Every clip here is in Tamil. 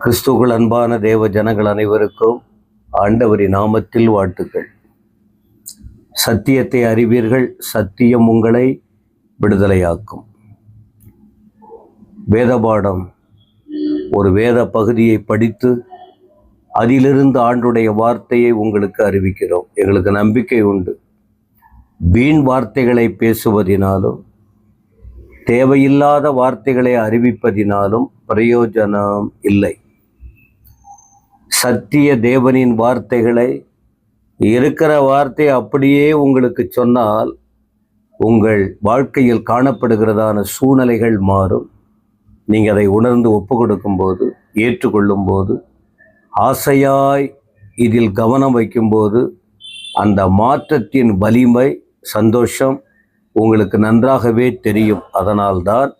கிறிஸ்துவுக்குள் அன்பான தேவ ஜனங்கள் அனைவருக்கும் ஆண்டவரின் நாமத்தில் வாழ்த்துக்கள். சத்தியத்தை அறிவீர்கள், சத்தியம் உங்களை விடுதலையாக்கும். வேத பாடம், ஒரு வேத பகுதியை படித்து அதிலிருந்து ஆண்டுடைய வார்த்தையை உங்களுக்கு அறிவிக்கிறோம். எங்களுக்கு நம்பிக்கை உண்டு. வீண் வார்த்தைகளை பேசுவதினாலும் தேவையில்லாத வார்த்தைகளை அறிவிப்பதினாலும் பிரயோஜனம் இல்லை. சத்திய தேவனின் வார்த்தைகளை, இருக்கிற வார்த்தை அப்படியே உங்களுக்கு சொன்னால் உங்கள் வாழ்க்கையில் காணப்படுகிறதான சூழ்நிலைகள் மாறும். நீங்கள் அதை உணர்ந்து ஒப்பு கொடுக்கும்போது, ஏற்றுக்கொள்ளும்போது, ஆசையாய் இதில் கவனம் வைக்கும்போது அந்த மாற்றத்தின் வலிமை, சந்தோஷம் உங்களுக்கு நன்றாகவே தெரியும். அதனால்தான்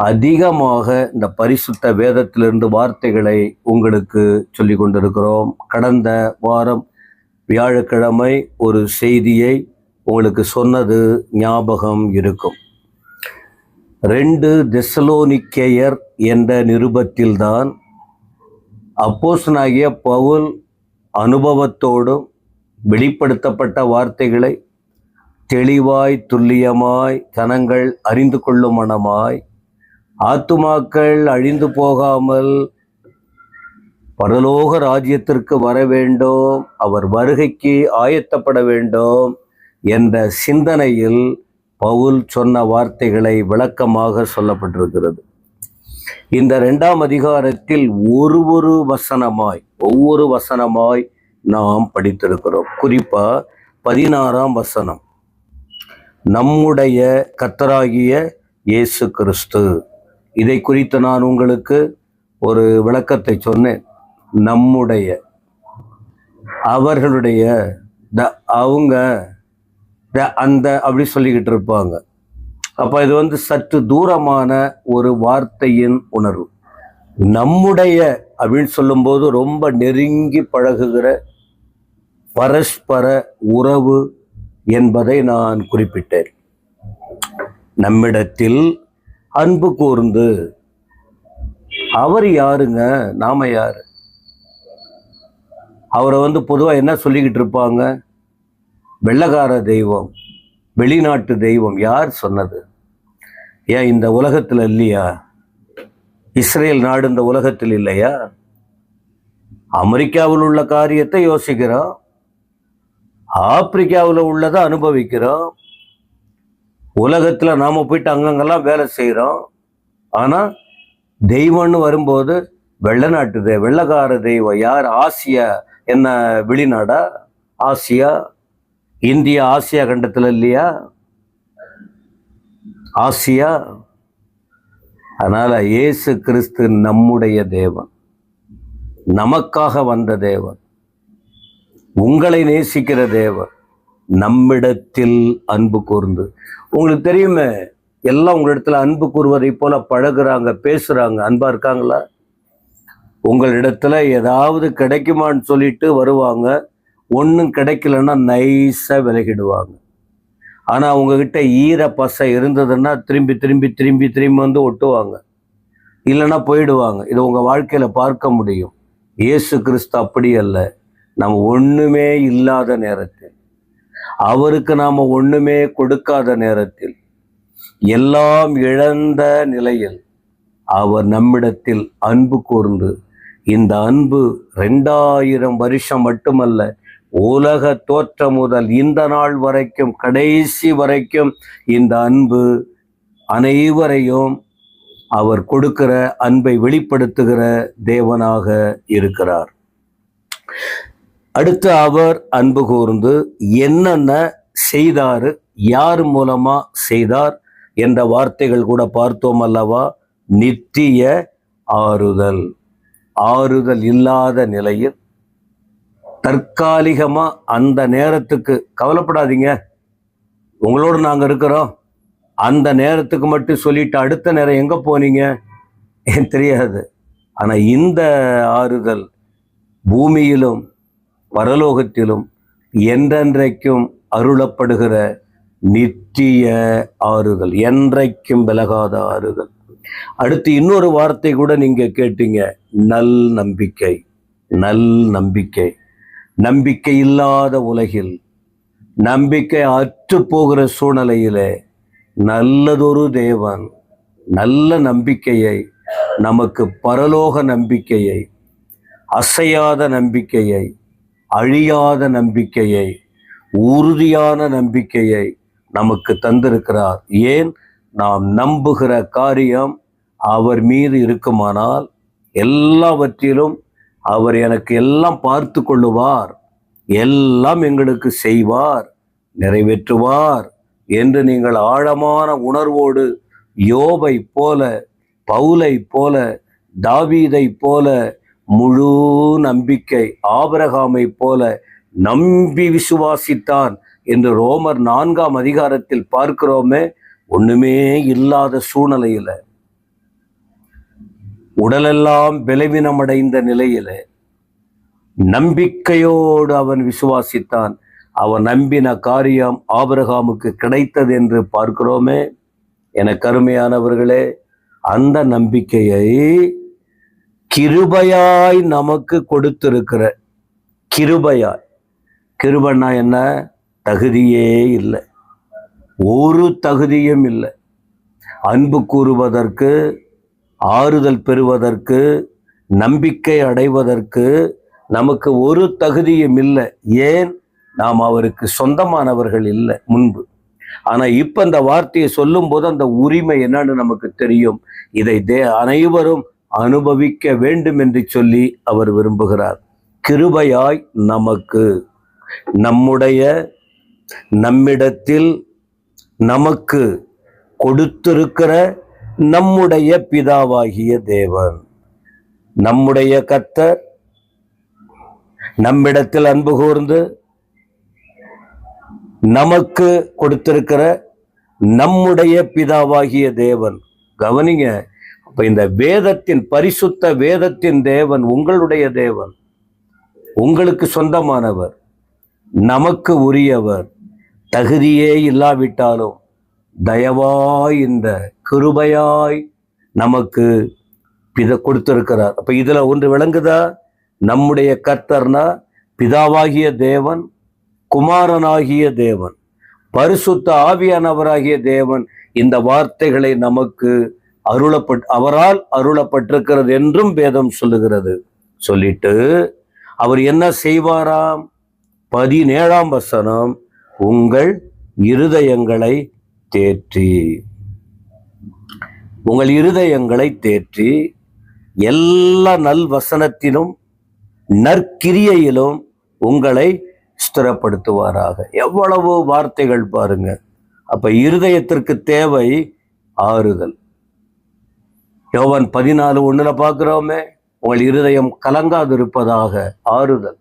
அதிகமாக இந்த பரிசுத்த வேதத்திலிருந்து வார்த்தைகளை உங்களுக்கு சொல்லி கொண்டிருக்கிறோம். கடந்த வாரம் வியாழக்கிழமை ஒரு செய்தியை உங்களுக்கு சொன்னது ஞாபகம் இருக்கும். 2 தெசலோனிக்கேயர் என்ற நிருபத்தில்தான் அப்போஸ்தலனாகிய பவுல் அனுபவத்தோடும் வெளிப்படுத்தப்பட்ட வார்த்தைகளை தெளிவாய், துல்லியமாய், ஜனங்கள் அறிந்து கொள்ளும் மனமாய், ஆத்துமாக்கள் அழிந்து போகாமல் பரலோக ராஜ்யத்திற்கு வர வேண்டும், அவர் வருகைக்கு ஆயத்தப்பட வேண்டும் என்ற சிந்தனையில் பவுல் சொன்ன வார்த்தைகளை விளக்கமாக சொல்லப்பட்டிருக்கிறது. இந்த 2ஆம் அதிகாரத்தில் ஒவ்வொரு வசனமாய் நாம் படித்திருக்கிறோம். குறிப்பா 16ஆம் வசனம், நம்முடைய கர்த்தராகிய இயேசு கிறிஸ்து. இதை குறித்து நான் உங்களுக்கு ஒரு விளக்கத்தை சொன்னேன். நம்முடைய, அவர்களுடைய, அவங்க, அந்த அப்படி சொல்லிக்கிட்டு இருப்பாங்க. அப்போ இது சற்று தூரமான ஒரு வார்த்தையின் உணர்வு. நம்முடைய அப்படின்னு சொல்லும்போது ரொம்ப நெருங்கி பழகுகிற பரஸ்பர உறவு என்பதை நான் குறிப்பிட்டேன். நம்மிடத்தில் அன்பு கூர்ந்து, அவர் யாருங்க, நாம யாரு? அவரை பொதுவாக என்ன சொல்லிக்கிட்டு இருப்பாங்க? வெள்ளக்கார தெய்வம், வெளிநாட்டு தெய்வம். யார் சொன்னது? ஏன் இந்த உலகத்தில் இல்லையா? இஸ்ரேல் நாடு இந்த உலகத்தில் இல்லையா? அமெரிக்காவில் உள்ள காரியத்தை யோசிக்கிறோம், ஆப்பிரிக்காவில் உள்ளதை அனுபவிக்கிறோம், உலகத்தில் நாம் போயிட்டு அங்கங்கெல்லாம் வேலை செய்கிறோம். ஆனால் தெய்வம்னு வரும்போது வெள்ளக்கார தெய்வம் யார்? ஆசியா, என்ன வெளிநாடா? ஆசியா, இந்தியா ஆசியா கண்டத்தில் இல்லையா? ஆசியா. அதனால இயேசு கிறிஸ்து நம்முடைய தேவன், நமக்காக வந்த தேவன், உங்களை நேசிக்கிற தேவன், நம்மிடத்தில் அன்பு கூர்ந்து. உங்களுக்கு தெரியுமே, எல்லாம் உங்களிடத்துல அன்பு கூறுவதை போல பழகுறாங்க, பேசுறாங்க. அன்பா இருக்காங்களா? உங்களிடத்துல ஏதாவது கிடைக்குமான்னு சொல்லிட்டு வருவாங்க, ஒன்றும் கிடைக்கலன்னா நைஸா விலகிடுவாங்க. ஆனா உங்ககிட்ட ஈர பசை இருந்ததுன்னா திரும்பி திரும்பி திரும்பி திரும்பி ஒட்டுவாங்க, இல்லைன்னா போயிடுவாங்க. இது உங்க வாழ்க்கையில பார்க்க முடியும். இயேசு கிறிஸ்து அப்படி அல்ல. நம்ம ஒண்ணுமே இல்லாத நேரத்தில், அவருக்கு நாம ஒண்ணுமே கொடுக்காத நேரத்தில், எல்லாம் இழந்த நிலையில் அவர் நம்மிடத்தில் அன்பு கூர்ந்து, இந்த அன்பு 2000 வருஷம் மட்டுமல்ல, உலக தோற்றம் முதல் இந்த நாள் வரைக்கும், கடைசி வரைக்கும் இந்த அன்பு அனைவரையும் அவர் கொடுக்கிற அன்பை வெளிப்படுத்துகிற தேவனாக இருக்கிறார். அடுத்து அவர் அன்பு கூர்ந்து என்னென்ன செய்தாரு, யார் மூலமா செய்தார் என்ற வார்த்தைகள் கூட பார்த்தோம் அல்லவா? நித்திய ஆறுதல். ஆறுதல் இல்லாத நிலையில் தற்காலிகமா அந்த நேரத்துக்கு கவலைப்படாதீங்க, உங்களோடு நாங்க இருக்கிறோம், அந்த நேரத்துக்கு மட்டும் சொல்லிட்டு அடுத்த நேரம் எங்க போனீங்க தெரியாது. ஆனா இந்த ஆறுதல் பூமியிலும் பரலோகத்திலும் என்றென்றைக்கும் அருளப்படுகிற நித்திய ஆறுதல், என்றைக்கும் விலகாத ஆறுதல். அடுத்து இன்னொரு வார்த்தை கூட நீங்க கேட்டீங்க, நல் நம்பிக்கை. நல் நம்பிக்கை. நம்பிக்கை இல்லாத உலகில், நம்பிக்கை அற்று போகிற சூழ்நிலையிலே நல்லதொரு தேவன் நல்ல நம்பிக்கையை, நமக்கு பரலோக நம்பிக்கையை, அசையாத நம்பிக்கையை, அழியாத நம்பிக்கையை, உறுதியான நம்பிக்கையை நமக்கு தந்திருக்கிறார். ஏன்? நாம் நம்புகிற காரியம் அவர் மீது இருக்குமானால் எல்லாவற்றிலும் அவர் எனக்கு எல்லாம் பார்த்து கொள்ளுவார், எல்லாம் எங்களுக்கு செய்வார், நிறைவேற்றுவார் என்று நீங்கள் ஆழமான உணர்வோடு யோபை போல, பவுலை போல, தாவீதை போல, முழு நம்பிக்கை ஆபிரகாமை போல நம்பி விசுவாசித்தான் என்று ரோமர் 4ஆம் அதிகாரத்தில் பார்க்கிறோமே. ஒண்ணுமே இல்லாத சூழ்நிலையில, உடலெல்லாம் பலவீனமடைந்த நிலையில நம்பிக்கையோடு அவன் விசுவாசித்தான். அவன் நம்பின காரியம் ஆபிரகாமுக்கு கிடைத்தது என்று பார்க்கிறோமே. எனக்கு அருமையானவர்களே, அந்த நம்பிக்கையை கிருபையாய் நமக்கு கொடுத்திருக்கிற, கிருபையாய். கிருபைன்னா என்ன? தகுதியே இல்லை, ஒரு தகுதியும் இல்லை. அன்பு கூறுவதற்கு, ஆறுதல் பெறுவதற்கு, நம்பிக்கை அடைவதற்கு நமக்கு ஒரு தகுதியும் இல்லை. ஏன்? நாம் அவருக்கு சொந்தமானவர்கள் இல்லை முன்பு. ஆனா இப்ப இந்த வார்த்தையை சொல்லும் போது அந்த உரிமை என்னன்னு நமக்கு தெரியும். இதை அனைவரும் அனுபவிக்க வேண்டும் என்று சொல்லி அவர் விரும்புகிறார். கிருபையாய் நமக்கு, நம்மிடத்தில் நமக்கு கொடுத்திருக்கிற நம்முடைய பிதாவாகிய தேவன், நம்முடைய கர்த்தர் நம்மிடத்தில் அன்பு கூர்ந்து நமக்கு கொடுத்திருக்கிற நம்முடைய பிதாவாகிய தேவன். கவனிங்க, அப்ப இந்த வேதத்தின், பரிசுத்த வேதத்தின் தேவன் உங்களுடைய தேவன், உங்களுக்கு சொந்தமானவர், நமக்கு உரியவர். தகுதியே இல்லாவிட்டாலும் தயவாய், இந்த கிருபையாய் நமக்கு கொடுத்திருக்கிறார். அப்ப இதுல ஒன்று விளங்குதா? நம்முடைய கர்த்தர்னா பிதாவாகிய தேவன், குமாரனாகிய தேவன், பரிசுத்த ஆவியானவராகிய தேவன். இந்த வார்த்தைகளை நமக்கு அவரால் அருளப்பட்டிருக்கிறது என்றும் வேதம் சொல்லுகிறது. சொல்லிட்டு அவர் என்ன செய்வாராம்? 17ஆம் வசனம், உங்கள் இருதயங்களை தேற்றி, உங்கள் இருதயங்களை தேற்றி எல்லா நல் வசனத்திலும் நற்கிரியையிலும் உங்களை ஸ்திரப்படுத்துவாராக. எவ்வளவு வார்த்தைகள் பாருங்க. அப்ப இருதயத்திற்கு தேவை ஆறுதல். யோவான் 14:1 பார்க்கிறோமே, உங்கள் இருதயம் கலங்காது இருப்பதாக, ஆறுதல்.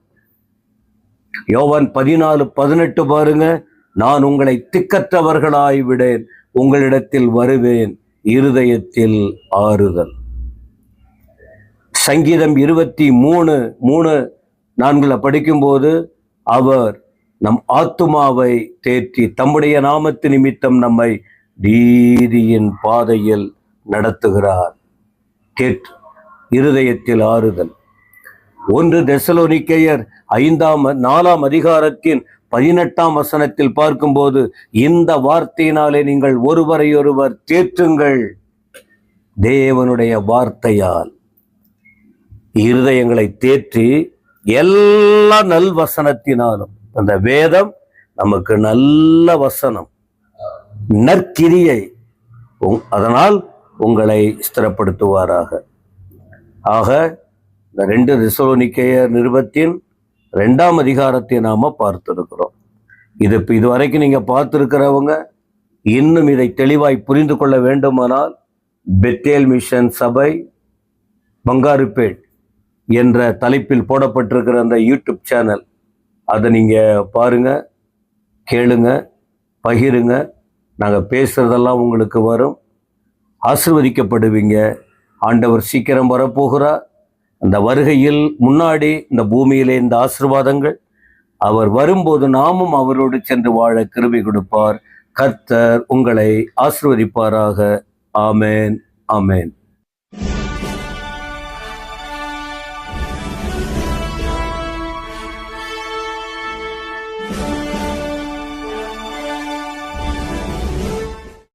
யோவான் 14:18 பாருங்க, நான் உங்களை திக்கற்றவர்களாய் விடேன், உங்களிடத்தில் வருவேன், இருதயத்தில் ஆறுதல். சங்கீதம் 23:3-4 படிக்கும்போது, அவர் நம் ஆத்துமாவை தேற்றி தம்முடைய நாமத்து நிமித்தம் நம்மை நீதியின் பாதையில் நடத்துகிறார். இருதயத்தில் ஆறுதல். 1 தெசலோனிக்கேயர் 4ஆம் அதிகாரத்தின் 18ஆம் வசனத்தில் பார்க்கும்போது, இந்த வார்த்தையினாலே நீங்கள் ஒருவரையொருவர் தேற்றுங்கள். தேவனுடைய வார்த்தையால் இருதயங்களை தேற்றி எல்லா நல் வசனத்தினாலும், அந்த வேதம் நமக்கு நல்ல வசனம், நற்கிரியை, அதனால் உங்களை ஸ்திரப்படுத்துவாராக. ஆக இந்த 2 தெசலோனிக்கேயர் நிருபத்தின் 2ஆம் அதிகாரத்தை நாம பார்த்திருக்கிறோம். இதுவரைக்கும் நீங்க பார்த்திருக்கிறவங்க இன்னும் இதை தெளிவாய் புரிந்து கொள்ள வேண்டுமானால், பெத்தேல் மிஷன் சபை பங்காருப்பேட் என்ற தலைப்பில் போடப்பட்டிருக்கிற அந்த யூடியூப் சேனல், அதை நீங்க பாருங்க, கேளுங்க, பகிருங்க. நாங்கள் பேசுறதெல்லாம் உங்களுக்கு வரும், ஆசீர்வதிக்கப்படுவீங்க. ஆண்டவர் சீக்கிரம் வரப்போகிறார். அந்த வருகையில் முன்னாடி இந்த பூமியிலே இந்த ஆசீர்வாதங்கள், அவர் வரும்போது நாமும் அவரோடு சென்று வாழ கிருபை கொடுப்பார். கர்த்தர் உங்களை ஆசீர்வதிப்பாராக. ஆமென், ஆமென்.